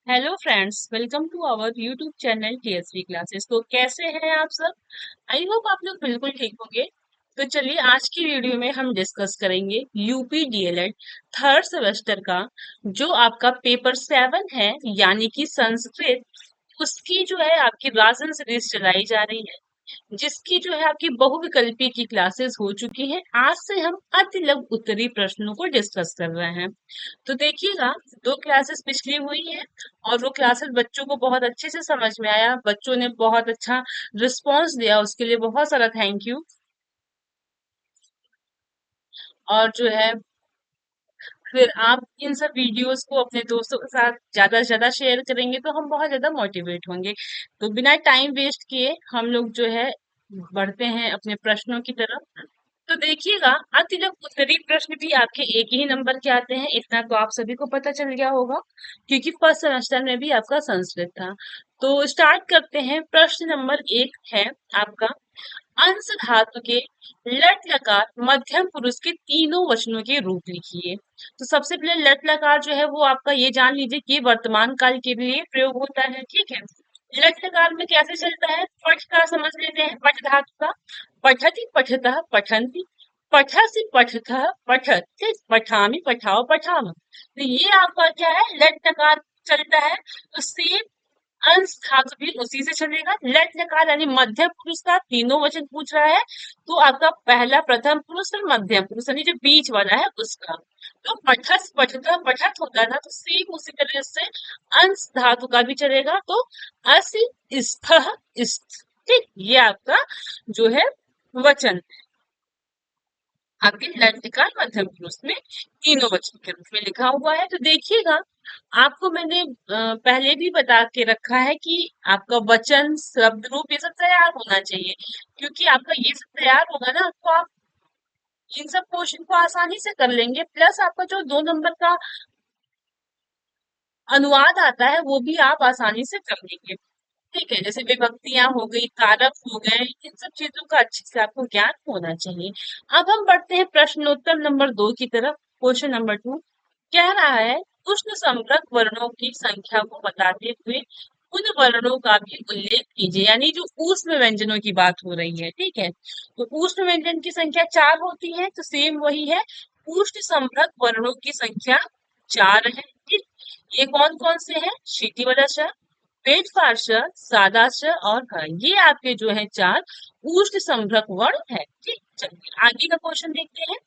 Hello friends, welcome to our YouTube channel TSV classes. तो कैसे हैं आप सब? आई होप आप लोग बिल्कुल ठीक होंगे। तो चलिए आज की वीडियो में हम डिस्कस करेंगे यूपी डीएलएड थर्ड सेमेस्टर का जो आपका पेपर 7 है, यानी कि संस्कृत। उसकी जो है आपकी राजन सीरीज चलाई जा रही है, जिसकी जो है आपकी बहुविकल्पी की क्लासेस हो चुकी हैं। आज से हम अति लघु उत्तरी प्रश्नों को डिस्कस कर रहे हैं। तो देखिएगा, दो क्लासेस पिछली हुई है और वो क्लासेस बच्चों को बहुत अच्छे से समझ में आया। बच्चों ने बहुत अच्छा रिस्पॉन्स दिया, उसके लिए बहुत सारा थैंक यू। और जो है फिर आप इन सब वीडियोस को अपने दोस्तों के साथ ज्यादा से ज्यादा शेयर करेंगे तो हम बहुत ज्यादा मोटिवेट होंगे। तो बिना टाइम वेस्ट किए हम लोग जो है बढ़ते हैं अपने प्रश्नों की तरफ। तो देखिएगा, अतिलक उत्तरी प्रश्न भी आपके एक ही नंबर के आते हैं, इतना तो आप सभी को पता चल गया होगा, क्योंकि फर्स्ट सेमेस्टर में भी आपका संस्कृत था। तो स्टार्ट करते हैं। प्रश्न नंबर 1 है आपका, अंश धातु के लट लकार मध्यम पुरुष के तीनों वचनों के रूप लिखिए। तो सबसे पहले लट लकार जो है वो आपका ये जान लीजिए कि वर्तमान काल के लिए प्रयोग होता है, ठीक है। लट लकार में कैसे चलता है, पठ का समझ लेते हैं, पठ धातु का। पठति पठतः पठन्ति, पठसि पठतः पठत, ठीक? पठामि पठाओ पठाम। तो ये आपका क्या है, लट लकार चलता है। तो सेम अंश धातु भी उसी से चलेगा। लट लकार यानी मध्यम पुरुष का तीनों वचन पूछ रहा है, तो आपका पहला प्रथम पुरुष और मध्यम पुरुष यानी जो बीच वाला है उसका। तो पठस पठता पठत होता था, तो सेम उसी तरह से अंश धातु का भी चलेगा। तो असि स्थः स्थ, ठीक, ये आपका जो है वचन आपके लट्टिका मध्यम पुरुष में तीनों वचन के रूप में लिखा हुआ है। तो देखिएगा, आपको मैंने पहले भी बता के रखा है कि आपका वचन शब्द रूप ये सब तैयार होना चाहिए, क्योंकि आपका ये सब तैयार होगा ना तो आप इन सब क्वेश्चन को आसानी से कर लेंगे। प्लस आपका जो 2 नंबर का अनुवाद आता है वो भी आप आसानी से कर लेंगे, ठीक है। जैसे विभक्तियां हो गई, कारक हो गए, इन सब चीजों का अच्छे से आपको ज्ञान होना चाहिए। अब हम बढ़ते हैं प्रश्नोत्तर नंबर 2 की तरफ। क्वेश्चन नंबर 2 कह रहा है, उष्ण संवृत वर्णों की संख्या को बताते हुए उन वर्णों का भी उल्लेख कीजिए। यानी जो ऊष्म व्यंजनों की बात हो रही है, ठीक है। तो उष्ण व्यंजन की संख्या 4 होती है, तो सेम वही है। उष्ण संवृत वर्णों की संख्या 4 है, ठीक। ये कौन कौन से हैं? क्षिति वाला श, पेट फार्श, सादा श और क, ये आपके जो है 4 उष्ण संभ्रक वर्ण है, ठीक। चलिए आगे का क्वेश्चन देखते हैं।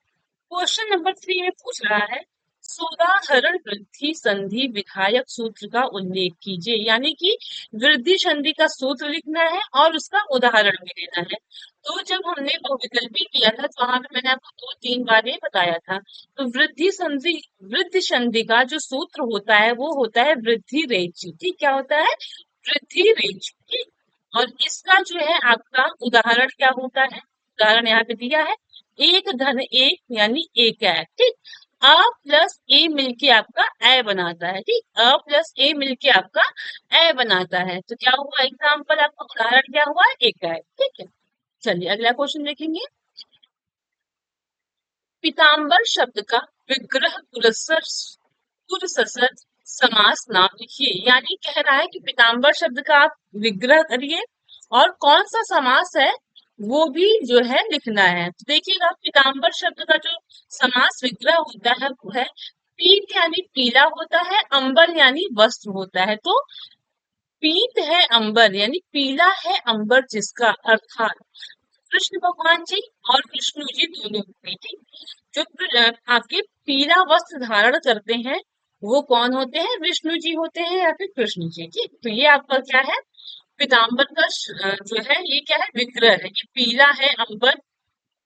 क्वेश्चन नंबर 3 में पूछ रहा है, सोदाहरण वृद्धि संधि विधायक सूत्र का उल्लेख कीजिए। यानी कि वृद्धि संधि का सूत्र लिखना है और उसका उदाहरण भी देना है। तो जब हमने बहुविकल्पी किया था तो वहां पे मैंने आपको 2-3 बार ये बताया था। तो वृद्धि संधि का जो सूत्र होता है वो होता है वृद्धि रेचि, ठीक। क्या होता है? वृद्धि रेचि, ठीक। और इसका जो है आपका उदाहरण क्या होता है, उदाहरण यहाँ पे दिया है, एक धन एक यानी एक है, ठीक। अ प्लस ए मिलके आपका ए बनाता है, ठीक। अ प्लस ए मिलके आपका ए बनाता है। तो क्या हुआ, एग्जाम्पल आपका उदाहरण क्या हुआ, एक है, ठीक है। चलिए अगला क्वेश्चन देखेंगे। पीताम्बर शब्द का विग्रह पुरस्सर समास नाम लिखिए। यानी कह रहा है कि पीताम्बर शब्द का आप विग्रह करिए और कौन सा समास है वो भी जो है लिखना है। तो देखिएगा, पीताम्बर शब्द का जो समास विग्रह होता है वो है, पीत यानी पीला होता है, अंबर यानी वस्त्र होता है। तो पीत है अंबर यानी पीला है अंबर, जिसका अर्थात कृष्ण भगवान जी और विष्णु जी दोनों होते हैं, ठीक। जो आपके पीला वस्त्र धारण करते हैं वो कौन होते हैं? विष्णु जी होते हैं या फिर कृष्ण जी, ठीक। तो ये आपका क्या है, पीताम्बर का जो है ये क्या है, विग्रह है। ये पीला है अंबर,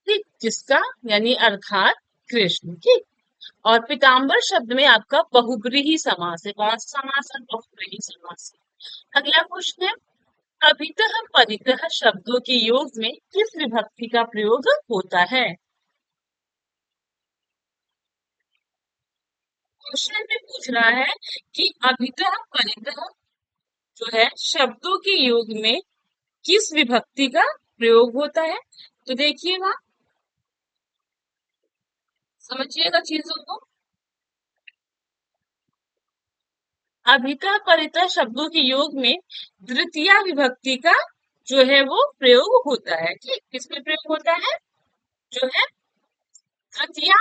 ठीक, जिसका यानी अर्थात कृष्ण, ठीक। और पीताम्बर शब्द में आपका बहुब्रीहि समास है। कौन सा समास है? बहुब्रीहि समास है। अगला क्वेश्चन है, अभितः परितः शब्दों के योग में किस विभक्ति का प्रयोग होता है? क्वेश्चन में पूछ रहा है कि अभितः परितः जो है शब्दों के योग में किस विभक्ति का प्रयोग होता है। तो देखिएगा, समझिएगा चीजों को। अभिता परिता शब्दों के योग में द्वितीया विभक्ति का जो है वो प्रयोग होता है। ठीक, किसमें प्रयोग होता है? जो है तृतीया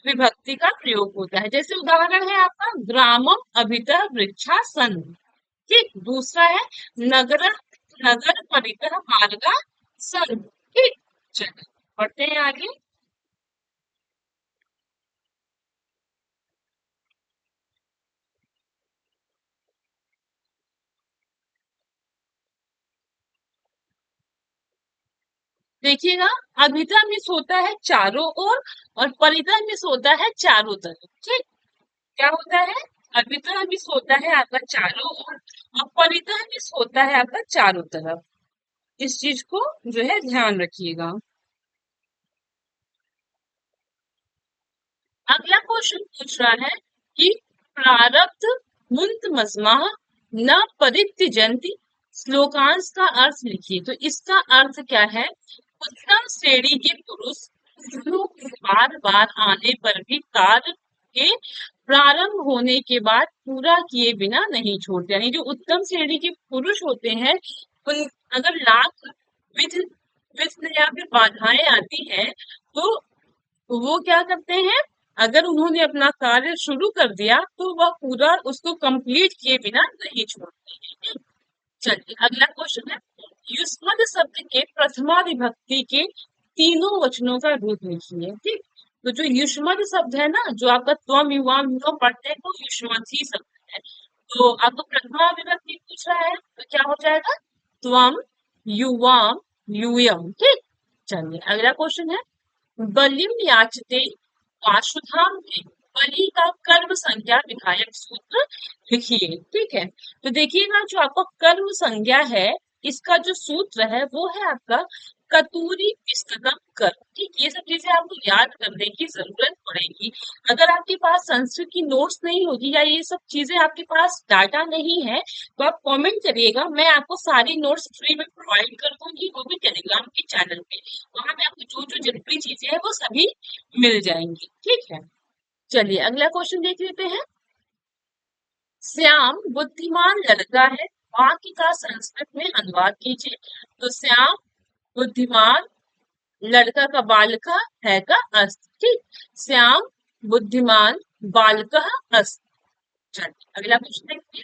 विभक्ति का प्रयोग होता है। जैसे उदाहरण है आपका ग्रामम अभितः वृक्षा सन। ठीक, दूसरा है नगर नगर परितः मार्गा सन। ठीक, चलिए पढ़ते हैं आगे। देखिएगा, अभिता मिस होता है चारों ओर और परिता मिस होता है चारों तरफ। ठीक, क्या होता है? अभिता मिस होता है आपका चारों ओर और परिता मिस होता है आपका चारों तरफ। इस चीज को जो है ध्यान रखिएगा। अगला क्वेश्चन पूछ रहा है कि प्रारब्ध मुंत मजमा न परित्यजन्ति श्लोकांश का अर्थ लिखिए। तो इसका अर्थ क्या है? उत्तम श्रेणी के पुरुष बार बार आने पर भी कार्य के प्रारंभ होने के बाद पूरा किए बिना नहीं छोड़ते। यानी जो उत्तम श्रेणी के पुरुष होते हैं उन अगर लाख विघ्न विघ्न या फिर बाधाएं आती हैं तो वो क्या करते हैं? अगर उन्होंने अपना कार्य शुरू कर दिया तो वह पूरा उसको कंप्लीट किए बिना नहीं छोड़ते हैं। चलिए अगला क्वेश्चन है युष्मद शब्द के प्रथमा विभक्ति के तीनों वचनों का रूप लिखिए। ठीक, तो जो युष्मद शब्द है ना, जो आपका त्वम युवाम युवम पढ़ते हैं तो युष्मद ही शब्द है। तो आपको प्रथमा विभक्ति पूछ रहा है तो क्या हो जाएगा? त्वम युवाम यूयम। ठीक, चलिए अगला क्वेश्चन है बलिम याचते वासुधाम में बलि का कर्म संज्ञा विधायक सूत्र लिखिए। ठीक है, तो देखिएगा जो आपका कर्म संज्ञा है इसका जो सूत्र है वो है आपका कतूरी इष्टतम कर। ठीक, ये सब चीजें आपको याद करने की जरूरत पड़ेगी। अगर आपके पास संस्कृत की नोट्स नहीं होगी या ये सब चीजें आपके पास डाटा नहीं है तो आप कमेंट करिएगा, मैं आपको सारी नोट्स फ्री में प्रोवाइड कर दूंगी, वो भी टेलीग्राम के चैनल पे। वहां पे आपको जो जो जरूरी चीजें हैं वो सभी मिल जाएंगी। ठीक है, चलिए अगला क्वेश्चन देख लेते हैं। श्याम बुद्धिमान लड़का है, वाक्य का संस्कृत में अनुवाद कीजिए। तो श्याम बुद्धिमान लड़का का बालका है का अस्त। ठीक, श्याम बुद्धिमान बालका अस्त। चलिए अगला क्वेश्चन देखिए।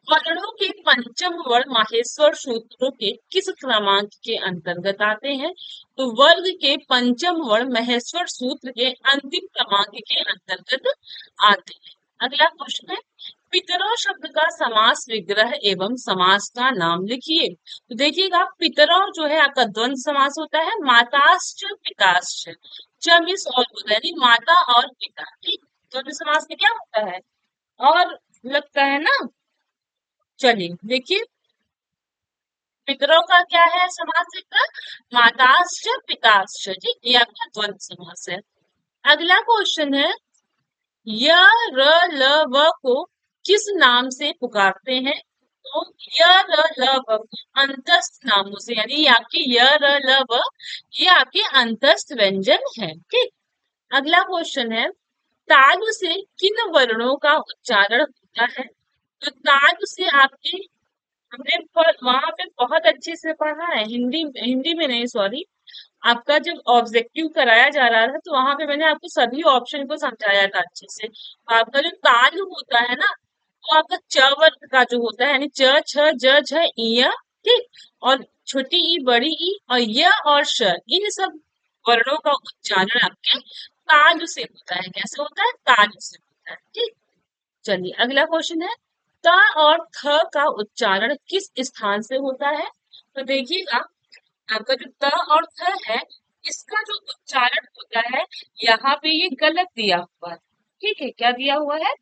वर्णों के पंचम वर्ण माहेश्वर सूत्रों के किस क्रमांक के अंतर्गत आते हैं? तो वर्ग के पंचम वर्ण महेश्वर सूत्र के अंतिम क्रमांक के अंतर्गत आते हैं। अगला क्वेश्चन है पितरों शब्द का समास विग्रह एवं समास का नाम लिखिए। तो देखिएगा पितरों जो है आपका द्वंद्व समास होता है, माताश्च पिताश्च च मिस और बुध, यानी माता और पिता। ठीक, द्वंद्व समास में क्या होता है? और लगता है ना। चलिए देखिए पितरों का क्या है समास विग्रह? माताश्च पिताश्च। ठीक, ये आपका द्वंद्व समास है। अगला क्वेश्चन है य र ल व को किस नाम से पुकारते हैं? तो य र ल व अंतस्थ नामों से, यानी ये आपके य र ल व ये आपके अंतस्थ व्यंजन है। ठीक, अगला क्वेश्चन है तालु से किन वर्णों का उच्चारण होता है? तो तालु से आपके हमने वहां पे बहुत अच्छे से पढ़ा है, हिंदी हिंदी में नहीं सॉरी, आपका जब ऑब्जेक्टिव कराया जा रहा था तो वहां पे मैंने आपको सभी ऑप्शन को समझाया था अच्छे से। तो आपका जो ताल होता है ना वो आपका च वर्ग का जो होता है, यानी च छ ज झ इय। ठीक, और छोटी ई बड़ी ई और य और श इन सब वर्णों का उच्चारण आपके ताल से होता है। कैसे होता है? ताल से होता है। ठीक, चलिए अगला क्वेश्चन है त और थ का उच्चारण किस स्थान से होता है? तो देखिएगा आपका जो त और थ है इसका जो उच्चारण होता है यहाँ पे ये गलत दिया हुआ है। ठीक है, क्या दिया हुआ है?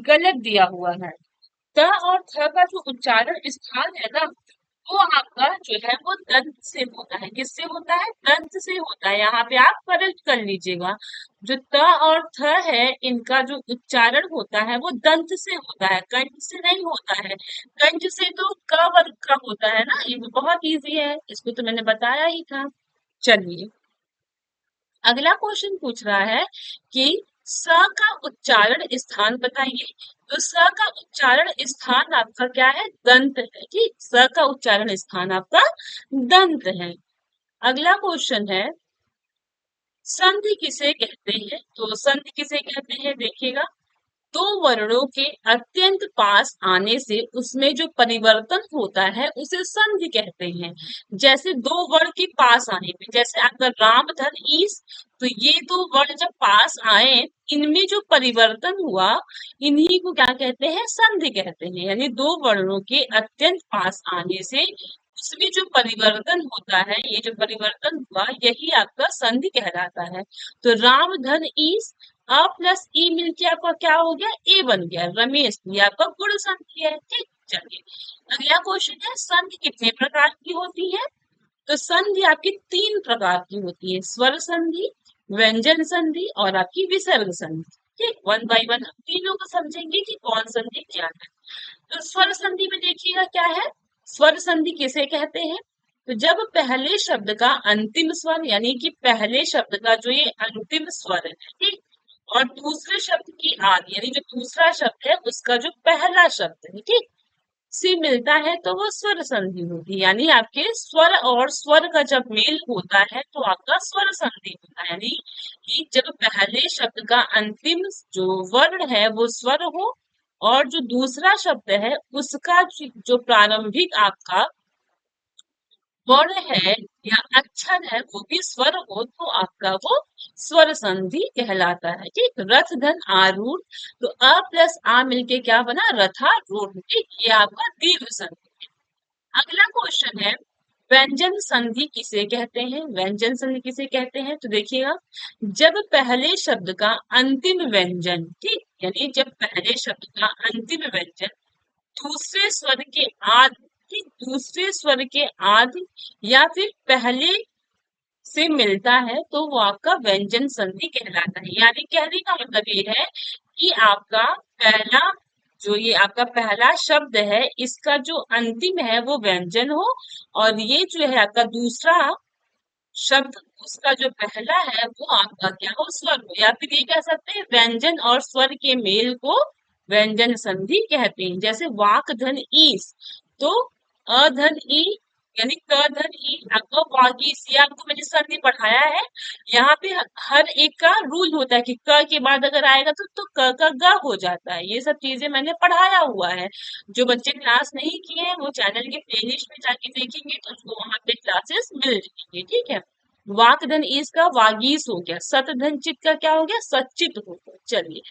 गलत दिया हुआ है। त और थ का जो उच्चारण स्थान है ना वो आपका जो है वो दंत से होता है। किससे होता है? दंत से होता है। यहाँ पे आप करेक्ट कर लीजिएगा। जो त और थ है इनका जो उच्चारण होता है वो दंत से होता है, कंठ से नहीं होता है। कंठ से तो क वर्ग का होता है ना, ये तो बहुत इजी है, इसको तो मैंने बताया ही था। चलिए अगला क्वेश्चन पूछ रहा है कि स का उच्चारण स्थान बताइए। तो स का उच्चारण स्थान आपका क्या है? दंत है। ठीक, स का उच्चारण स्थान आपका दंत है। अगला क्वेश्चन है, संधि किसे कहते हैं? तो संधि किसे कहते हैं देखिएगा, दो वर्णों के अत्यंत पास आने से उसमें जो परिवर्तन होता है उसे संधि कहते हैं। जैसे दो वर्ण के पास आने पे, जैसे आपका राम धन ईस, तो ये दो वर्ण जब पास आए, इनमें जो परिवर्तन हुआ, इन्हीं को क्या कहते हैं? संधि कहते हैं। यानी दो वर्णों के अत्यंत पास आने से उसमें जो परिवर्तन होता है, ये जो परिवर्तन हुआ, यही आपका संधि कहलाता है। तो राम धन ईस, अ प्लस ई मिलके आपका क्या हो गया? ए बन गया। रमेश, ये आपका गुण संधि है। ठीक, चलिए अगला क्वेश्चन है, संधि कितने प्रकार की होती है? तो संधि आपकी तीन प्रकार की होती है, स्वर संधि, व्यंजन संधि और आपकी विसर्ग संधि। ठीक, वन बाय वन हम तीनों को समझेंगे कि कौन संधि क्या है। तो स्वर संधि में देखिएगा क्या है, स्वर संधि किसे कहते हैं? तो जब पहले शब्द का अंतिम स्वर, यानी कि पहले शब्द का जो ये अंतिम स्वर है, ठीक, और दूसरे शब्द की आदि, यानी जो दूसरा शब्द है उसका जो पहला शब्द है, ठीक, से मिलता है, तो वो स्वर संधि होगी। यानी आपके स्वर और स्वर का जब मेल होता है तो आपका स्वर संधि होता है। यानी कि जब पहले शब्द का अंतिम जो वर्ण है वो स्वर हो, और जो दूसरा शब्द है उसका जो प्रारंभिक आपका वर्ण है या अक्षर है वो भी स्वर हो, तो आपका वो स्वर संधि कहलाता है। ठीक, रथ धन आरूढ़, तो अ प्लस आ मिलके क्या बना? रथारूढ़। ठीक, ये आपका दीर्घ संधि। अगला क्वेश्चन है, व्यंजन संधि किसे कहते हैं? व्यंजन संधि किसे कहते हैं? तो देखिएगा, जब पहले शब्द का अंतिम व्यंजन, ठीक, यानी जब पहले शब्द का अंतिम व्यंजन दूसरे स्वर के आदि, ठीक, दूसरे स्वर के आदि या फिर पहले से मिलता है, तो वो आपका व्यंजन संधि कहलाता है। यानी कहने का मतलब ये है कि आपका पहला, जो ये आपका पहला शब्द है, इसका जो अंतिम है वो व्यंजन हो, और ये जो है आपका दूसरा शब्द, उसका जो पहला है वो आपका क्या हो? स्वर हो। या फिर ये कह सकते हैं व्यंजन और स्वर के मेल को व्यंजन संधि कहते हैं। जैसे वाक धन ईस, तो अधन ई, यानी क धन ई आपका वागीस, ये आपको मैंने संधि पढ़ाया है। यहाँ पे हर एक का रूल होता है कि क के बाद अगर आएगा तो क का ग हो जाता है। ये सब चीजें मैंने पढ़ाया हुआ है। जो बच्चे क्लास नहीं किए हैं वो चैनल के प्लेलिस्ट में जाके देखेंगे तो उसको वहां पे क्लासेस मिल जाएंगे। ठीक है, वाक धन ईस का वागीस हो गया, सत धन चित का क्या हो गया? सचित हो गया। चलिए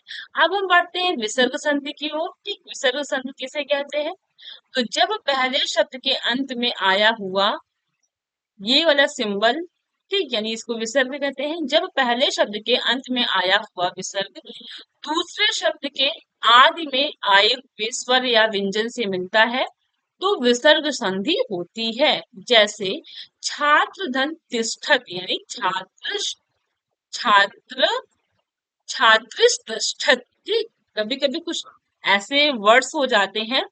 अब हम बढ़ते हैं विसर्ग संधि की ओर। ठीक, विसर्ग संधि किसे कहते हैं? तो जब पहले शब्द के अंत में आया हुआ ये वाला सिंबल, ठीक, यानी इसको विसर्ग कहते हैं। जब पहले शब्द के अंत में आया हुआ विसर्ग दूसरे शब्द के आदि में आए हुए स्वर या व्यंजन से मिलता है, तो विसर्ग संधि होती है। जैसे छात्र धन तिष्ठत, यानी छात्र, छात्र, छात्रिष्ठत। ठीक, कभी कभी कुछ ऐसे वर्ड्स हो जाते हैं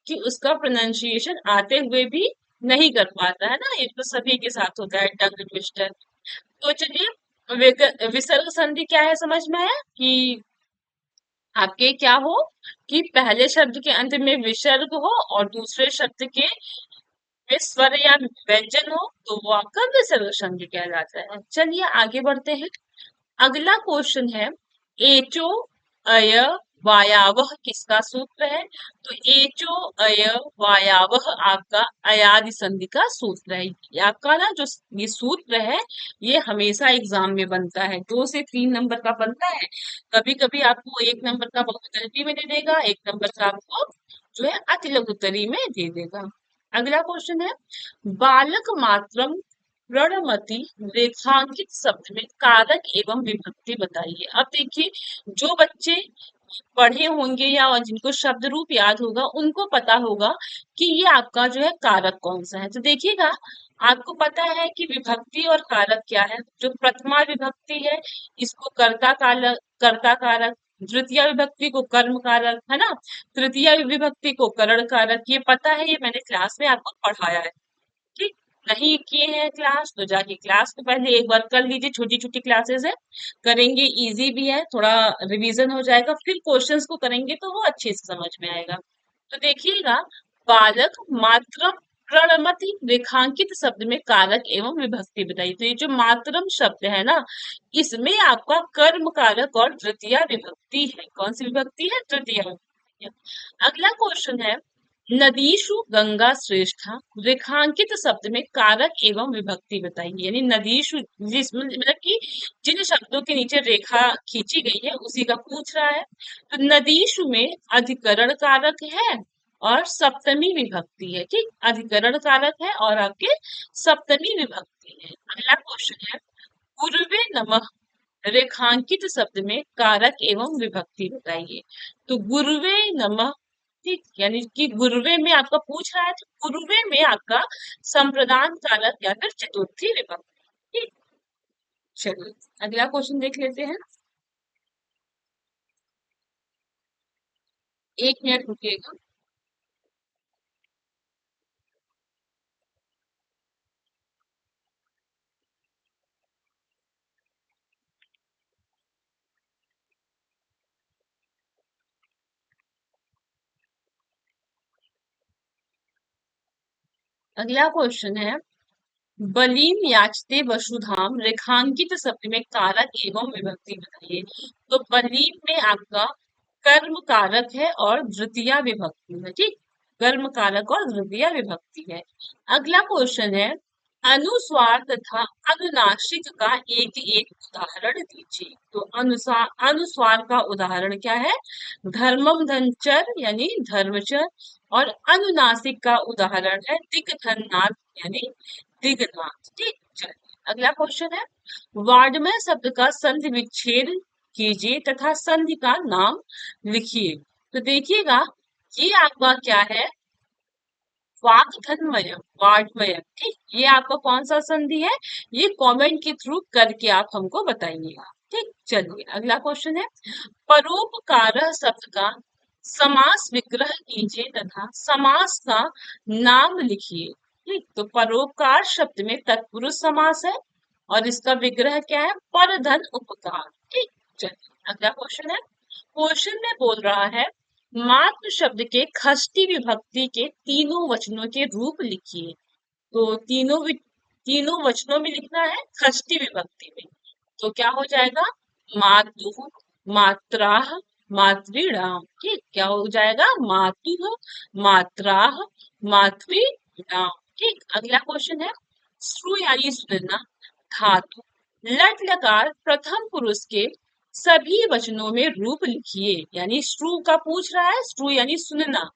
कि उसका प्रोनाउंसिएशन आते हुए भी नहीं कर पाता है ना, ये तो सभी के साथ होता है, टंग ट्विस्टर। तो चलिए विसर्ग संधि क्या है समझ में आया कि आपके क्या हो, कि पहले शब्द के अंत में विसर्ग हो और दूसरे शब्द के में स्वर या व्यंजन हो, तो वो आपका विसर्ग संधि कहलाता है। चलिए आगे बढ़ते हैं। अगला क्वेश्चन है, एचो अय वायावह किसका सूत्र है? तो एचो अय वायावह आपका अयादि संधि का सूत्र है। ये आपका ना जो ये सूत्र है, ये हमेशा एग्जाम में बनता है, 2 से 3 नंबर का बनता है। कभी कभी आपको 1 नंबर का बहुविकल्पी में दे देगा, 1 नंबर का आपको जो है अति लघुत्तरी में दे देगा। अगला क्वेश्चन है, बालक मात्रम रणमति रेखांकित शब्द में कारक एवं विभक्ति बताइए। अब देखिए, जो बच्चे पढ़े होंगे या जिनको शब्द रूप याद होगा उनको पता होगा कि ये आपका जो है कारक कौन सा है। तो देखिएगा, आपको पता है कि विभक्ति और कारक क्या है। जो प्रथमा विभक्ति है इसको कर्ता कारक, कर्ता कारक, द्वितीय विभक्ति को कर्म कारक, है ना, तृतीय विभक्ति को करण कारक, ये पता है, ये मैंने क्लास में आपको पढ़ाया है। ठीक, नहीं किए हैं क्लास तो जाके क्लास को पहले एक बार कर लीजिए, छोटी छोटी क्लासेस है, करेंगे इजी भी है, थोड़ा रिवीजन हो जाएगा, फिर क्वेश्चंस को करेंगे तो वो अच्छे से समझ में आएगा। तो देखिएगा, बालक मात्रम प्रणमति रेखांकित शब्द में कारक एवं विभक्ति बताइए। तो ये जो मातरम शब्द है ना, इसमें आपका कर्म कारक और तृतीया विभक्ति है। कौन सी विभक्ति है? तृतीया विभक्ति है। अगला क्वेश्चन है, नदीषु गंगा श्रेष्ठा रेखांकित शब्द में कारक एवं विभक्ति बताइए। यानी नदीषु, जिसमें मतलब कि जिन शब्दों के नीचे रेखा खींची गई है उसी का पूछ रहा है। तो नदीषु में अधिकरण कारक है और सप्तमी विभक्ति है। ठीक, अधिकरण कारक है और आपके सप्तमी विभक्ति है। अगला क्वेश्चन है, गुरुवे नमः रेखांकित शब्द में कारक एवं विभक्ति बताइए। तो गुरुवे नमः, ठीक, यानी कि गुरुवे में आपका पूछ रहा है तो गुरुवे में आपका संप्रदान कारक या फिर चतुर्थी विभक्ति। ठीक, चलिए अगला क्वेश्चन देख लेते हैं। 1 मिनट रुकिएगा। अगला क्वेश्चन है, बलीम याचते वसुधाम रेखांकित शब्द में कारक एवं विभक्ति बताइए। तो बलीम में आपका कर्म कारक है और द्वितीया विभक्ति है। ठीक, कर्म कारक और द्वितीया विभक्ति है। अगला क्वेश्चन है, अनुस्वार तथा अनुनासिक का एक एक उदाहरण दीजिए। तो अनुसार अनुस्वार का उदाहरण क्या है? धर्मम धनचर यानी धर्मचर, और अनुनासिक का उदाहरण है दिग्धनाथ यानी दिग्नाथ। ठीक, चलिए अगला क्वेश्चन है, वाड्मय शब्द का संधि विच्छेद कीजिए तथा संधि का नाम लिखिए। तो देखिएगा, ये आपका क्या है? वाक्धनमय, वाड्मय। ठीक, ये आपका कौन सा संधि है? ये कमेंट के थ्रू करके आप हमको बताइएगा। ठीक, चलिए अगला क्वेश्चन है, परोपकार शब्द का समास विग्रह कीजिए तथा समास का नाम लिखिए। ठीक, तो परोपकार शब्द में तत्पुरुष समास है और इसका विग्रह क्या है? परधन उपकार। ठीक, चलिए अगला क्वेश्चन है, क्वेश्चन में बोल रहा है, मातृ शब्द के खष्टी विभक्ति के तीनों वचनों के रूप लिखिए। तो तीनों वचनों में लिखना है खष्टी विभक्ति में। तो क्या हो जाएगा? मातु, मात्राह, मातृणाम। ठीक, क्या हो जाएगा? मातु, मात्राह, मातृणाम। ठीक, अगला क्वेश्चन है, श्रु यानी सुनना धातु लट लकार प्रथम पुरुष के सभी वचनों में रूप लिखिए। यानी श्रु का पूछ रहा है, श्रु यानी सुनना,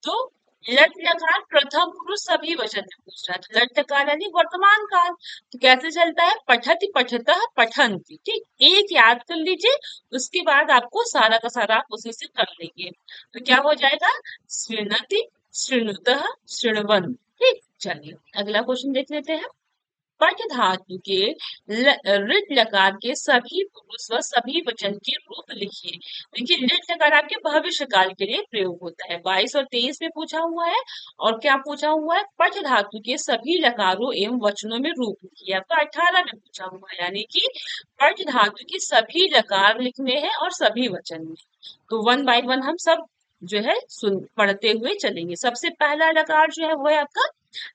तो लट लकार प्रथम पुरुष सभी वचन में पूछ रहा है, तो लट लकार यानी वर्तमान काल। तो कैसे चलता है? पठति पठतः पठन्ति। ठीक, एक याद कर लीजिए, उसके बाद आपको सारा का सारा आप उसी से कर लेंगे। तो क्या हो जाएगा? शृणति, शृणुतः, शृण्वन्। ठीक, चलिए अगला क्वेश्चन देख लेते हैं, पठ धातु के ऋट लकार के सभी पुरुष व सभी वचन के रूप लिखिए। देखिए, ऋट लकार आपके भविष्य काल के लिए प्रयोग होता है। 22 और 23 में पूछा हुआ है, और क्या पूछा हुआ है? पठ धातु के सभी लकारों एवं वचनों में रूप लिखिए। आपका 18 में पूछा हुआ है, यानी कि पठ धातु के सभी लकार लिखने हैं और सभी वचन में। तो 1 बाय 1 हम सब जो है सुन पढ़ते हुए चलेंगे। सबसे पहला लकार जो है वो है आपका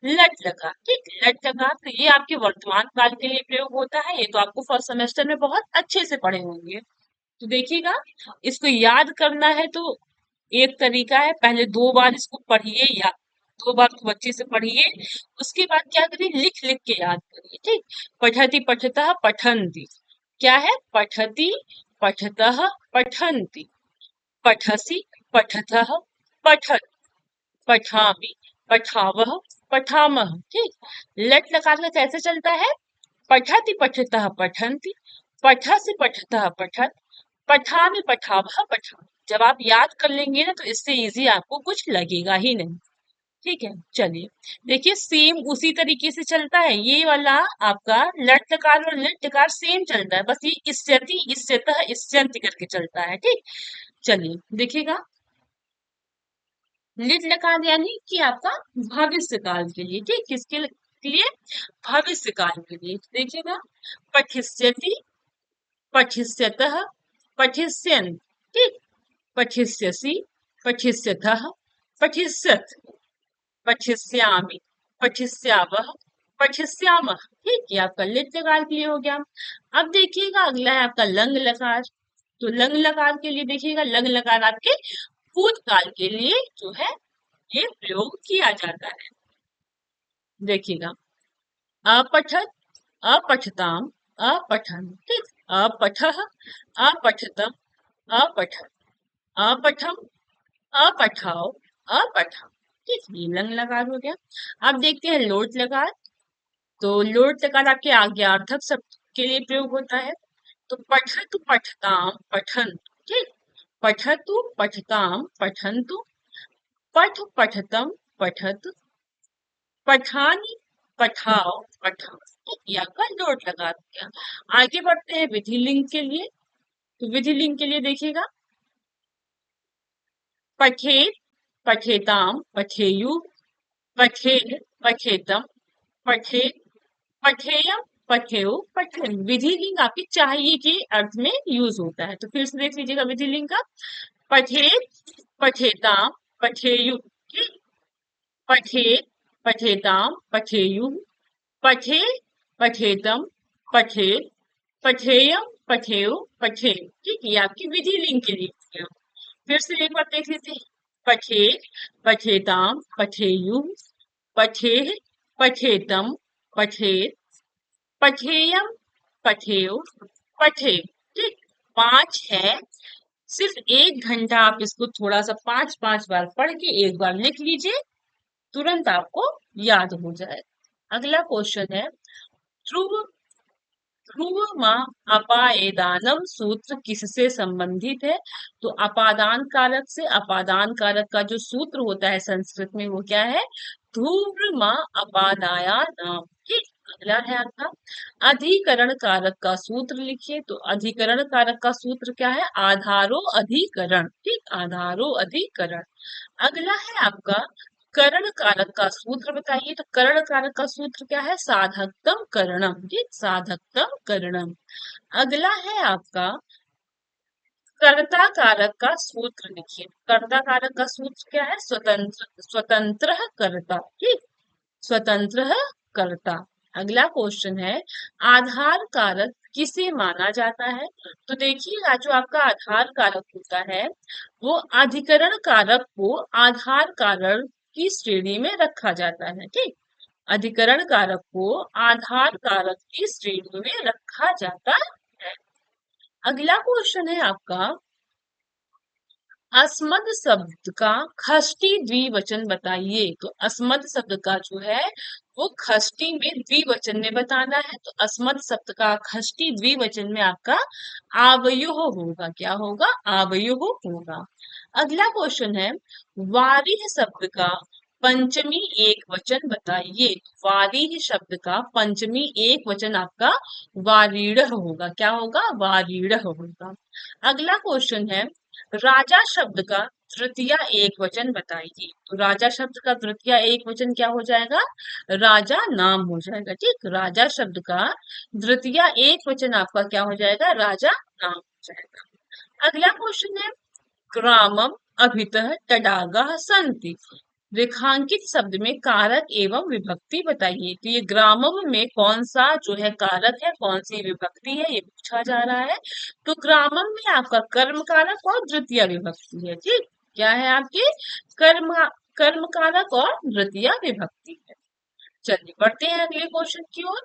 लट लकार। ठीक, लट लकार तो ये आपके वर्तमान काल के लिए प्रयोग होता है। ये तो आपको फर्स्ट सेमेस्टर में बहुत अच्छे से पढ़े होंगे। तो देखिएगा, इसको याद करना है तो एक तरीका है, पहले 2 बार इसको पढ़िए, या 2 बार खूब अच्छे से पढ़िए, उसके बाद क्या करिए? लिख लिख के याद करिए। ठीक, पठति पठतः पठन्ति, क्या है? पठति पठतः पठन्ति, पठसि पठतः पठत, पठामि पठावः पठामः। ठीक, लट लकार का कैसे चलता है? पठति पठतः पठन्ति, पठसि पठतः पठत, पठामि पठावः पठामि। जब आप याद कर लेंगे ना, तो इससे इजी आपको कुछ लगेगा ही नहीं। ठीक है, चलिए देखिए, सेम उसी तरीके से चलता है ये वाला आपका लट लकार और लिट लकार, सेम चलता है, बस ये इस्यति इस्यतः इस्यन्ति करके चलता है। ठीक, चलिए देखिएगा, लिट लकार यानी कि आपका भविष्य काल के लिए। ठीक, किसके किसके लिए? भविष्य काल के लिए। देखिएगा, पठिष्यति, पठिष्यतः, पठिष्यन्, ठीक, पठिष्यसि, पठिष्यथः, पठिष्यत्, पठिष्यामि, पठिष्यावः, पठिष्यामः, ठीक, ये आपका लिट्य काल के लिए हो गया। अब देखिएगा अगला है आपका लंग लकार। तो लंग लकार के लिए देखिएगा, लंग लकार आपके भूतकाल के लिए जो है ये प्रयोग किया जाता है। देखिएगा, अपठत, अपठताम, अपठन, ठीक, अपठः, अपठतम, अपठन, अपठम, अपठाओ, अपठम, ठीक, ये लंग लकार हो गया। अब देखते हैं लोट लकार। तो लोट लकार आपके आज्ञार्थक शब्द के लिए प्रयोग होता है। तो पठतु पठताम पठन, ठीक, पठतु पठताम पठन्तु, पठ पठतम पठत, पठानी पठाओ पठाओ, ठीक, ये आपका लोट लगा दिया। आगे बढ़ते हैं विधि लिंग के लिए। तो विधि लिंग के लिए देखिएगा, पठेत, पठेताम, पठेयु, पठेद, पठेतम, पठेत, पठेयम, पठेयो, पठन। विधि लिंग आपके चाहिए के अर्थ में यूज होता है। तो फिर से देख लीजिएगा विधि लिंग का, पठेत, पठेताम, पठेयु, ठीक, पठेत, पठेताम, पठेयु, पठे, पठेतम, पठेत, पठेयम, पठेयो, पठेत, ठीक, ये आपकी विधि लिंग के लिए हो गया। फिर से एक बार देख लेते हैं, पठेत, पठेताम, पठेयु, पठेः, पठेतम, पठेत, पठेयम, पठेयो, पठे, ठीक, 5 है। सिर्फ 1 घंटा आप इसको थोड़ा सा 5-5 बार पढ़ के एक बार लिख लीजिए, तुरंत आपको याद हो जाए। अगला क्वेश्चन है, ध्रुव, ध्रुव माँ अपाएदानम सूत्र किससे संबंधित है? तो अपादान कारक से, अपादान कारक का जो सूत्र होता है संस्कृत में वो क्या है? ध्रुव माँ अपादाया नाम, ठीक। अगला है आपका अधिकरण कारक का सूत्र लिखिए। तो अधिकरण कारक का सूत्र क्या है? आधारो अधिकरण, ठीक, आधारो अधिकरण। अगला है आपका करण कारक का सूत्र बताइए। तो करण कारक का सूत्र क्या है? साधकतम करणम, ठीक, साधकतम करणम। अगला है आपका कर्ता कारक का सूत्र लिखिए। कर्ता कारक का सूत्र क्या है? स्वतंत्र, स्वतंत्र कर्ता, ठीक, स्वतंत्र कर्ता। अगला क्वेश्चन है, आधार कारक किसे माना जाता है? तो देखिएगा, जो आपका आधार कारक होता है वो अधिकरण कारक को आधार कारक की श्रेणी में रखा जाता है, ठीक, अधिकरण कारक को आधार कारक की श्रेणी में रखा जाता है। अगला क्वेश्चन है आपका, अस्मद शब्द का खष्टी द्विवचन बताइए। तो अस्मद शब्द का जो है वो खष्टी में द्विवचन में बताना है। तो अस्मद शब्द का खष्टी द्विवचन में आपका आवयोः होगा। क्या होगा? आवयोः होगा। अगला क्वेश्चन है, वारिह शब्द का पंचमी एक वचन बताइए। वारिह शब्द का पंचमी एक वचन आपका वारीढ़ होगा। क्या होगा? वारीढ़ होगा। अगला क्वेश्चन है, राजा शब्द का तृतीय एक वचन बताइए। तो राजा शब्द का तृतीय एक वचन क्या हो जाएगा? राजा नाम हो जाएगा, ठीक, राजा शब्द का तृतीय एक वचन आपका क्या हो जाएगा? राजा नाम हो जाएगा। अगला क्वेश्चन है, ग्रामम अभितः तडागाः सन्ति। रेखांकित शब्द में कारक एवं विभक्ति बताइए। तो ये ग्रामम में कौन सा जो है कारक है, कौन सी विभक्ति है, ये पूछा जा रहा है। तो ग्रामम में आपका कर्म कारक और द्वितीय विभक्ति है, ठीक, क्या है आपके? कर्म, कर्म कारक और द्वितीय विभक्ति है। चलिए बढ़ते हैं अगले क्वेश्चन की ओर।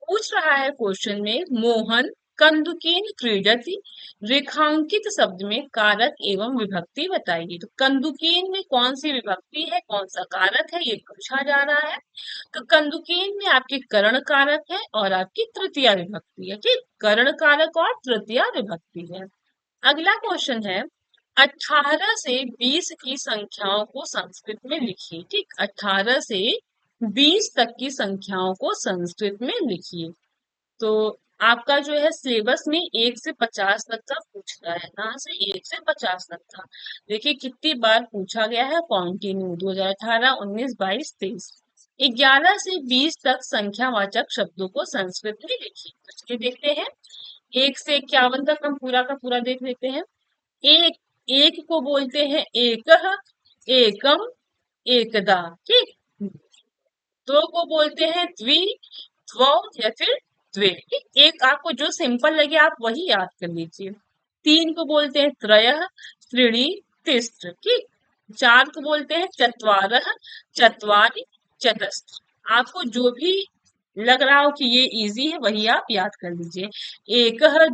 पूछ रहा है क्वेश्चन में, मोहन कंदुकेन क्रीडति। रेखांकित शब्द में कारक एवं विभक्ति बताइए। तो कंदुकेन में कौन सी विभक्ति है, कौन सा कारक है, ये पूछा जा रहा है। तो कंदुकेन में आपके करण कारक है और आपकी तृतीय विभक्ति है, ठीक, करण कारक और तृतीय विभक्ति है। अगला क्वेश्चन है, 18 से 20 की संख्याओं को संस्कृत में लिखिए, ठीक, 18 से 20 तक की संख्याओं को संस्कृत में लिखिए। तो आपका जो है सिलेबस में 1 से 50 तक का पूछता है। कहाँ से? 1 से 50 तक का। देखिए कितनी बार पूछा गया है, कंटिन्यू 2018, 19, 22, 23। 11 से 20 तक संख्यावाचक शब्दों को संस्कृत में लिखिए। तो चलिए देखते हैं। 1 से 51 तक हम पूरा का पूरा देख लेते हैं। एक, एक को बोलते हैं एकः, एकम, एकदा। ठीक। दो को बोलते हैं द्वि, द्वौ या फिर द्वे। ठीक? एक आपको जो सिंपल लगे आप वही याद कर लीजिए। 3 को बोलते हैं त्रयः, त्रीणि, तिस्र। ठीक। 4 को बोलते हैं चत्वारः, चत्वारि, चतस्र। आपको जो भी लग रहा हो कि ये इजी है वही आप याद कर लीजिए। एकः,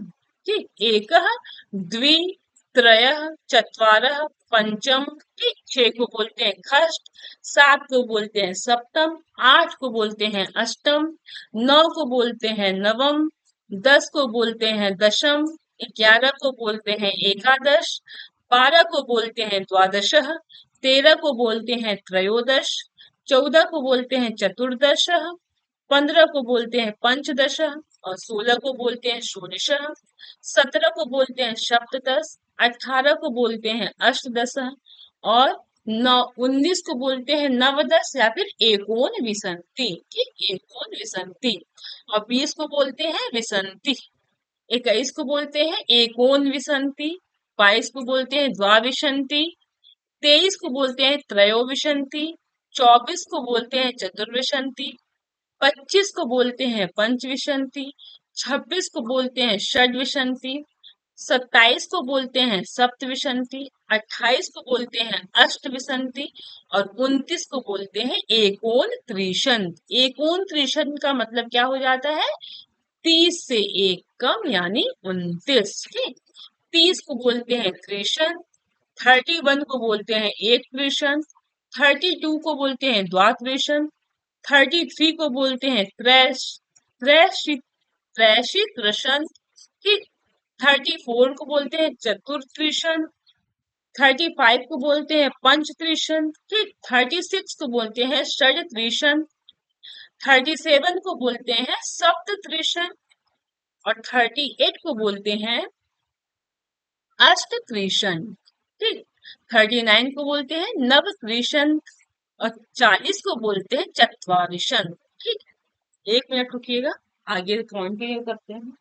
ठीक, एकः, द्वि, त्रयः, चत्वारः, पंचम। ठीक। 6 को बोलते हैं खष्ट, 7 को बोलते हैं सप्तम, 8 को बोलते हैं अष्टम, 9 को बोलते हैं नवम, 10 को बोलते हैं दशम, 11 को बोलते हैं एकादश, 12 को बोलते हैं द्वादशः, 13 को बोलते हैं त्रयोदश, 14 को बोलते हैं चतुर्दशः, 15 को बोलते हैं पंचदशः और 16 को बोलते हैं षोडशः, 17 को बोलते हैं सप्तदश, 18 को बोलते हैं अष्टदशः और 19 को बोलते हैं नवदश या फिर एकोन विसंति। ठीक, एकोन विसंति। और 20 को बोलते हैं विसंति। 21 को बोलते हैं एकोन विसंति। 22 को बोलते हैं द्वाविशंति। 23 को बोलते हैं त्रयोविशंति। 24 को बोलते हैं चतुर्विशंति। 25 को बोलते हैं पंचविशंति। 26 को बोलते हैं षड्विशंति। 27 को बोलते हैं सप्तविशंति। 28 को बोलते हैं अष्टविशंति और 29 को बोलते हैं एकोन त्रिशंत। एकोन त्रिशंत का मतलब क्या हो जाता है? 30 से एक कम यानी 29। ठीक। 30 को बोलते हैं त्रिशंत। 31 को बोलते हैं एक त्रिशंत। 32 को बोलते हैं द्वात्रिशंत। 33 को बोलते हैं त्रैशी त्रिशंत। ठीक। 34 को बोलते हैं चतुर्त्रिशंत। 35 को बोलते हैं पंचत्रिशंत। ठीक। 36 को बोलते हैं षड्त्रिशंत। 37 को बोलते हैं सप्तत्रिशंत और 38 को बोलते हैं अष्टत्रिशंत। ठीक। 39 को बोलते हैं नवत्रिशंत और 40 को बोलते हैं चत्वारिशंत। ठीक। 1 मिनट रुकिएगा, आगे कंटिन्यू करते हैं।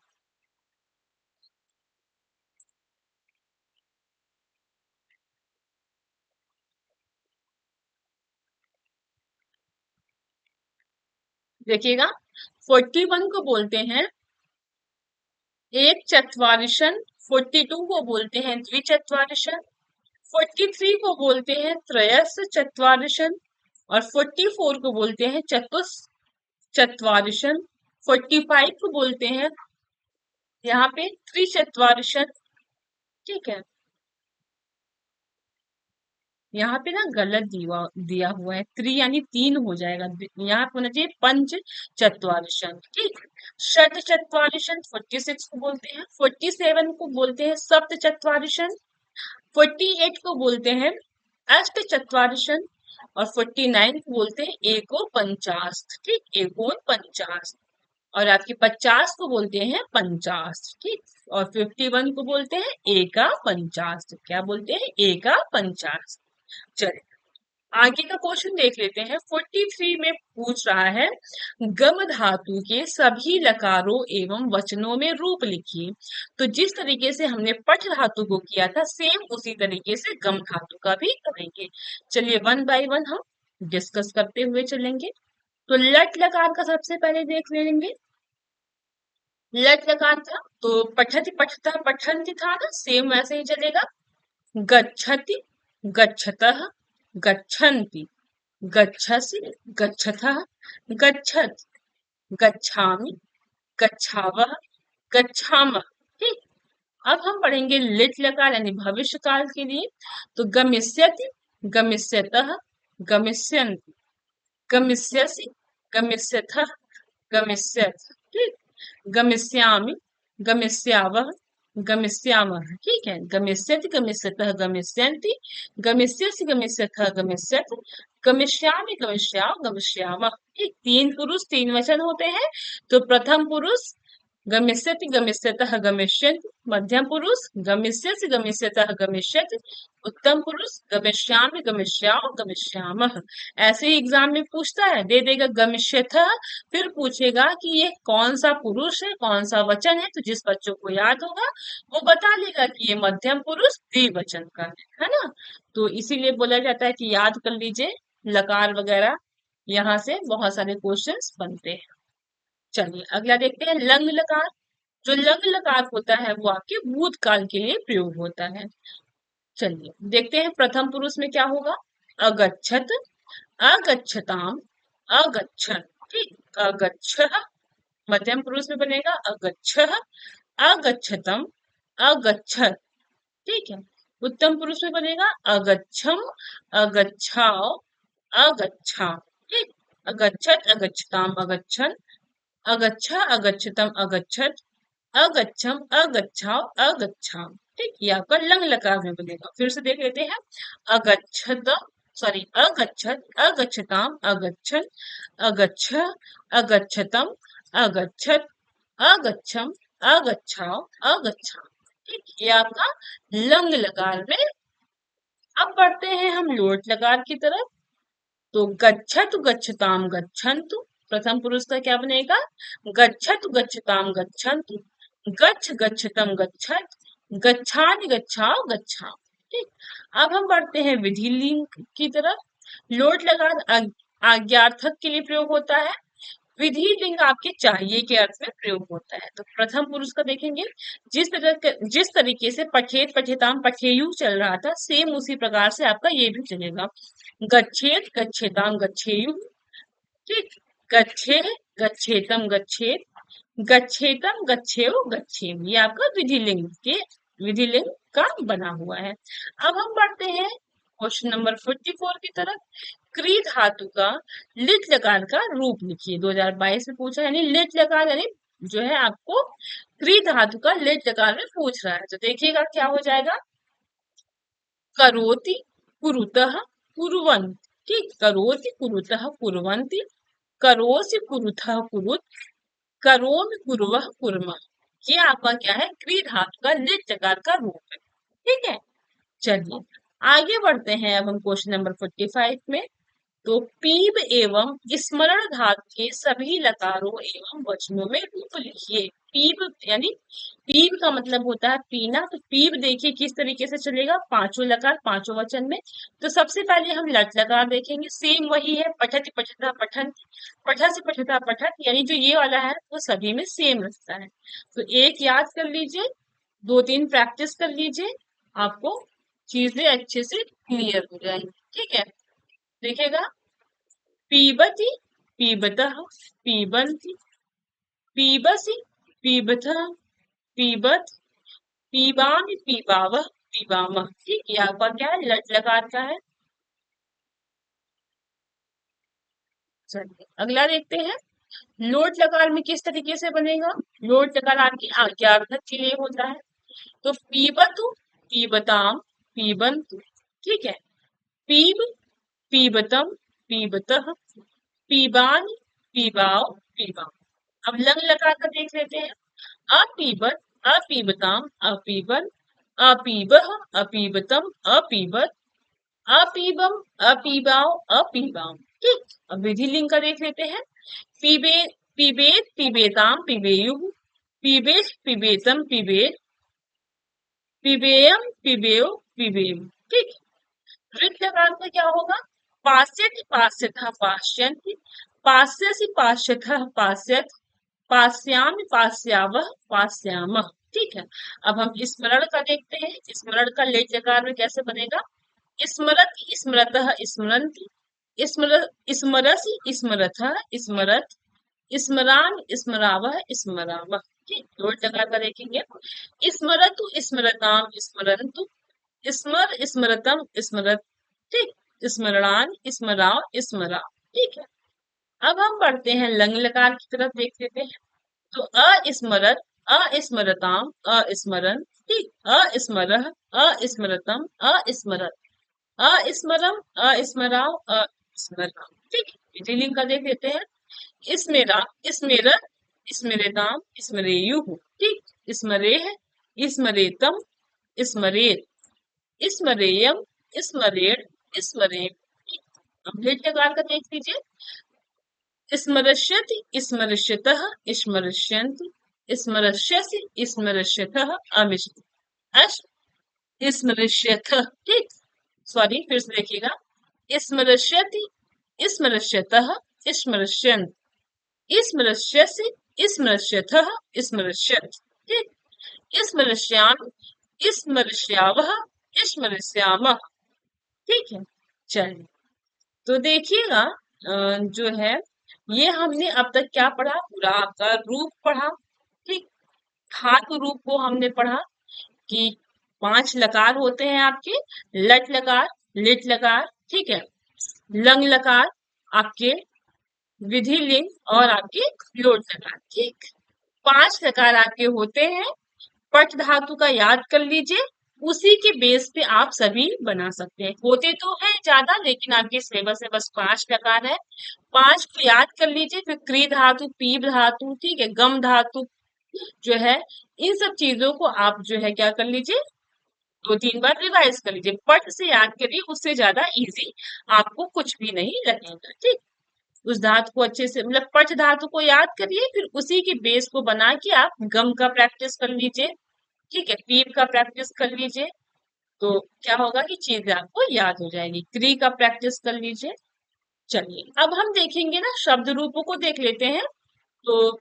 देखिएगा, 41 को बोलते हैं एक चत्वारिशन। 42 को बोलते हैं द्विचत्वारिशन। 43 को बोलते हैं त्रयस चत्वारिशन और 44 को बोलते हैं चतुस चत्वारिशन। 45 को बोलते हैं यहाँ पे त्रिचत्वारिशन। ठीक है, यहाँ पे ना गलत दिया हुआ है, त्रि यानी 3 हो जाएगा, यहाँ पे होना चाहिए पंच चत्वारिशन। ठीक। षट चत्वारिशन 46 को बोलते हैं। 47 को बोलते हैं सप्त चत्वारिशन। 48 को बोलते हैं अष्ट चत्वारिशन और 49 को बोलते हैं एको पंचास्त। ठीक, एकोन पंचास्त। और आपके 50 को बोलते हैं पंचास्त। ठीक। और 51 को बोलते हैं एका पंचास्त। क्या बोलते हैं? एका पंचास्त। चलिए आगे का क्वेश्चन देख लेते हैं। 43 में पूछ रहा है गम धातु के सभी लकारों एवं वचनों में रूप लिखिए। तो जिस तरीके से हमने पठ धातु को किया था सेम उसी तरीके से गम धातु का भी करेंगे। चलिए वन बाय वन हम डिस्कस करते हुए चलेंगे। तो लट लकार का सबसे पहले देख लेंगे। लट लकार था तो पठति पठता पठन्ति था ना, सेम वैसे ही चलेगा। गच्छति, गच्छतः, गच्छन्ति, गच्छसि, गच्छथः, गच्छत्, गच्छामि, गच्छावः, गच्छामः। ठीक। अब हम पढ़ेंगे लिट लकार यानी भविष्य काल के लिए। तो गमिष्यति, गमिष्यतः, गमिष्यन्ति, गमिष्यसि, गमिष्यथः, गमिष्यथ। ठीक। गमिष्यामि, गमिष्यावः, गमिष्यामः। ठीक है, गमिष्यति, गमिष्यतः, गमिष्यन्ति, गमिष्यसि, गमिष्यथः, गमिष्यथ, गमिष्यामि, गमिष्याव, गमिष्यामः। ठीक। 3 पुरुष 3 वचन होते हैं। तो प्रथम पुरुष गमिष्यति गमिष्यतः गमिष्यन्ति, मध्यम पुरुष गमिष्यसि गमिष्यतः गमिष्यति, उत्तम पुरुष गमिष्यामि गमिष्यामो गमिष्यामः। ऐसे ही एग्जाम में पूछता है, दे देगा गमिष्यतः, फिर पूछेगा कि ये कौन सा पुरुष है, कौन सा वचन है। तो जिस बच्चों को याद होगा वो बता देगा कि ये मध्यम पुरुष द्विवचन का है ना। तो इसीलिए बोला जाता है कि याद कर लीजिए लकार वगैरह, यहाँ से बहुत सारे क्वेश्चंस बनते हैं। चलिए अगला देखते हैं लंग लकार। जो लंग लकार होता है वो आपके भूतकाल के लिए प्रयोग होता है। चलिए देखते हैं प्रथम पुरुष में क्या होगा। अगच्छत, अगच्छताम, अगच्छन, ठीक, अगच्छः। मध्यम पुरुष में बनेगा अगच्छः, अगच्छतम, अगच्छत, ठीक है। उत्तम पुरुष में बनेगा अगच्छम, अगच्छाओ, अगच्छा, ठीक। अगच्छत, अगच्छताम, अगच्छन, अगच्छा, अगच्छतम, अगच्छत, अगच्छम, अगच्छाओ, अगच्छाम, ठीक। ये आपका लंग लकार में बनेगा। फिर से देख लेते हैं। अगच्छत, सॉरी, अगच्छत, अगच्छताम, अगच्छन, अगच्छ, अगच्छतम, अगच्छत, अगच्छम, अगच्छाओ, अगच्छाम, ठीक। ये आपका लंग लकार में। अब बढ़ते हैं हम लोट लकार की तरफ। तो गच्छतु गच्छताम गच्छन्तु, प्रथम पुरुष का क्या बनेगा। गच्छतु गच्छताम गच्छन्तु, गच्छ गच्छतम गच्छत, गच्छामि गच्छाओ गच्छाम, ठीक। अब हम बढ़ते हैं विधि लिंग की तरफ। लोट लकार आज्ञार्थक के लिए प्रयोग होता है। विधि लिंग आपके चाहिए के अर्थ में प्रयोग होता है। तो प्रथम पुरुष का देखेंगे। जिस तरीके से पठेत पठेताम पठेयु चल रहा था, सेम उसी प्रकार से आपका ये भी चलेगा। गच्छेत गच्छेताम गच्छेयु, ठीक। गच्छे गच्छेतम गच्छेत, गच्छेतम गच्छेयु गच्छेम, ये आपका विधि लिंग का बना हुआ है। अब हम बढ़ते हैं क्वेश्चन नंबर 44 की तरफ। क्री धातु का लिट लकार का रूप लिखिए। 2022 में पूछा, यानी लिट लकार, यानी जो है आपको क्री धातु का लिट लकार में पूछ रहा है। तो देखिएगा क्या हो जाएगा। करोति कुरुतः कुर्वन्ति, ठीक। करोति कुरुतः कुर्वन्ति, करोसि कुरुतः कुरुत, करोमि कुर्वः कुर्मः। ये आपका क्या है, क्री धातु का लिट लकार का रूप है, ठीक है। चलिए आगे बढ़ते हैं। अब हम क्वेश्चन नंबर 45 में। तो पीब एवं स्मरण धातु के सभी लकारों एवं वचनों में रूप लिखिए। पीब यानी, पीब का मतलब होता है पीना। तो पीब देखिए किस तरीके से चलेगा, पांचों लकार पांचों वचन में। तो सबसे पहले हम लट लकार देखेंगे, सेम वही है, पठति पठता पठन, पठा से पठता पठत, यानी जो ये वाला है वो सभी में सेम रहता है। तो एक याद कर लीजिए, दो तीन प्रैक्टिस कर लीजिए, आपको चीजें अच्छे से क्लियर हो जाएंगी, ठीक है। देखिएगा, पीबति पीबतः पीबन्ति, पीबसि पीबथः पीबत, पीबामि पीबावः पीबामः, ठीक। ये आपका क्या है, लट लकार का है। चलिए अगला देखते हैं। लोट लकार में किस तरीके से बनेगा। लोट लकार आपकी आज्ञार्थक के लिए होता है। तो पीबतु पीबताम पीबन्तु, ठीक है। पीब पीबतम पीबतः, पीबानि पीबाओ पीबाओ। अब लंग लकार का देख लेते हैं। अपीबत अपीबताम अपीबन, अपीबः अपीबतम अपीबत, अपीबम अपीबाओ अपीबाम, ठीक। अब विधि लिंग का देख लेते हैं। पीबे पीबेत पीबेताम पीबेयु, पीबेत पीबेतम पीबेत, पीबेयम पीबेयो पीबेयु, ठीक। वृत्त लकार का क्या होगा। पास्यति पास्यथः पास्यन्ति, पास्यसि पास्यथः पास्यत, पास्यामि पास्यावः पास्यामः, ठीक है। अब हम स्मरण का देखते हैं। स्मरण का लेट लकार में कैसे बनेगा। स्मरत स्मरतः स्मरन्ति, स्मर स्मरसि स्मरथः स्मरत, स्मरान स्मरावः स्मरावः, ठीक। लोट लकार का देखेंगे। स्मरतु स्मरताम स्मरन्तु, स्मर स्मरतम स्मरत, ठीक। स्मरणान स्मराव स्मरा, ठीक है। अब हम बढ़ते हैं लंग लकार की तरफ, देख लेते हैं। तो अस्मरत अस्मरताम अस्मरन, ठीक। अस्मरः अस्मरतम अस्मरत, अस्मरम अस्मराव अस्मराम, ठीक। विधि लिंग का देख लेते हैं। स्मेरा स्मेरत स्मरेताम स्मरेयुः, ठीक। स्मरेह स्मरेतम स्मरेत स्मरेयम स्मरेण स्मरेम। अब लेट लगा कर देख लीजिए। स्मरष्यति स्मरष्यतः स्मरष्यन्ति स्मरष्यसि स्मरष्यथः अश स्मरष्यथः, ठीक। सॉरी, फिर से देखिएगा। स्मरष्यति स्मरष्यतः स्मरष्यन्ति स्मरष्यसि स्मरष्यथः स्मरष्यत्, ठीक। स्मरष्यामि स्मरष्यावः स्मरष्यामः, ठीक है। चलिए, तो देखिएगा जो है ये हमने अब तक क्या पढ़ा, पूरा आपका रूप पढ़ा, ठीक। धातु रूप को हमने पढ़ा कि 5 लकार होते हैं आपके, लट लकार, लिट लकार, ठीक है, लंग लकार, आपके विधि लिंग और आपके लोट लकार, ठीक। 5 लकार आपके होते हैं। पट धातु का याद कर लीजिए, उसी के बेस पे आप सभी बना सकते हैं। होते तो है ज्यादा, लेकिन आपके सिलेबस में बस 5 प्रकार है। 5 को याद कर लीजिए। फिर क्री धातु, पीप धातु, ठीक है, गम धातु जो है, इन सब चीजों को आप जो है क्या कर लीजिए, 2-3 बार रिवाइज कर लीजिए। पट से याद करिए, उससे ज्यादा इजी आपको कुछ भी नहीं लगेगा, ठीक। उस धातु को अच्छे से, मतलब पट धातु को याद करिए, फिर उसी के बेस को बना के आप गम का प्रैक्टिस कर लीजिए, ठीक है, पीप का प्रैक्टिस कर लीजिए। तो क्या होगा कि चीजें आपको याद हो जाएगी। क्री का प्रैक्टिस कर लीजिए। चलिए, अब हम देखेंगे ना, शब्द रूपों को देख लेते हैं। तो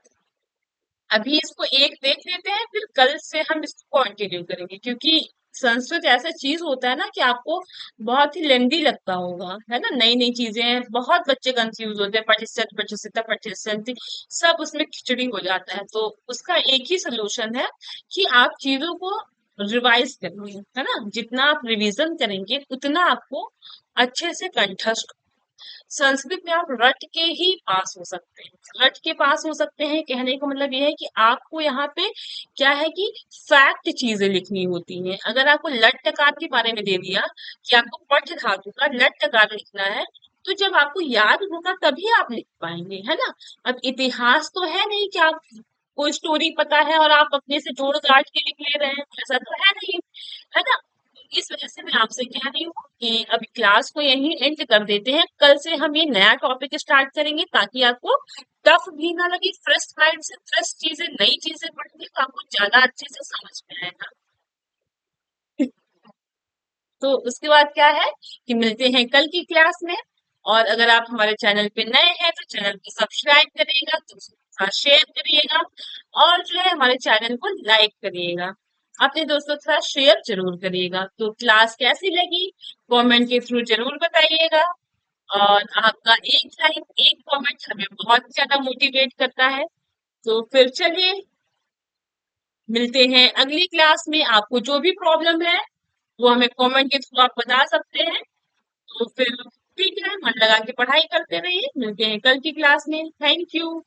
अभी इसको एक देख लेते हैं, फिर कल से हम इसको कंटिन्यू करेंगे, क्योंकि संस्कृत ऐसा चीज होता है ना कि आपको बहुत ही लेंदी लगता होगा, है ना। नई नई चीजें हैं, बहुत बच्चे कंफ्यूज होते हैं, पठिष्यत पठिष्यता पठिष्यन्ति, सब उसमें खिचड़ी हो जाता है। तो उसका एक ही सोल्यूशन है कि आप चीजों को रिवाइज करेंगे, है ना। जितना आप रिवीजन करेंगे उतना आपको अच्छे से कंठस्थ। संस्कृत में आप रट के ही पास हो सकते हैं, रट के पास हो सकते हैं। कहने का मतलब ये है कि आपको यहाँ पे क्या है कि फैक्ट चीजें लिखनी होती हैं। अगर आपको लट टकार के बारे में दे दिया कि आपको पठ धातु का लट टकार लिखना है, तो जब आपको याद होगा तभी आप लिख पाएंगे, है ना। अब इतिहास तो है नहीं कि आप कोई स्टोरी पता है और आप अपने से जोड़ गाड़ के लिख ले रहे हैं, ऐसा तो है नहीं, है ना। इस वजह से मैं आपसे कह रही हूँ कि अभी क्लास को यहीं एंड कर देते हैं। कल से हम ये नया टॉपिक स्टार्ट करेंगे, ताकि आपको टफ भी ना लगे, फ्रेश माइंड से फ्रेश चीजें, नई चीजें पढ़ेंगे तो आपको ज्यादा अच्छे से समझ में आएगा। तो उसके बाद क्या है कि मिलते हैं कल की क्लास में। और अगर आप हमारे चैनल पे नए हैं तो चैनल को सब्सक्राइब करिएगा, दोस्तों के साथ शेयर करिएगा, और जो है हमारे चैनल को लाइक करिएगा। अपने दोस्तों के साथ शेयर जरूर करिएगा। तो क्लास कैसी लगी, कमेंट के थ्रू जरूर बताइएगा। और आपका एक लाइक, एक कमेंट हमें बहुत ज्यादा मोटिवेट करता है। तो फिर चलिए, मिलते हैं अगली क्लास में। आपको जो भी प्रॉब्लम है वो हमें कमेंट के थ्रू आप बता सकते हैं। तो फिर ठीक है, मन लगा के पढ़ाई करते रहिए। मिलते हैं कल की क्लास में। Thank you.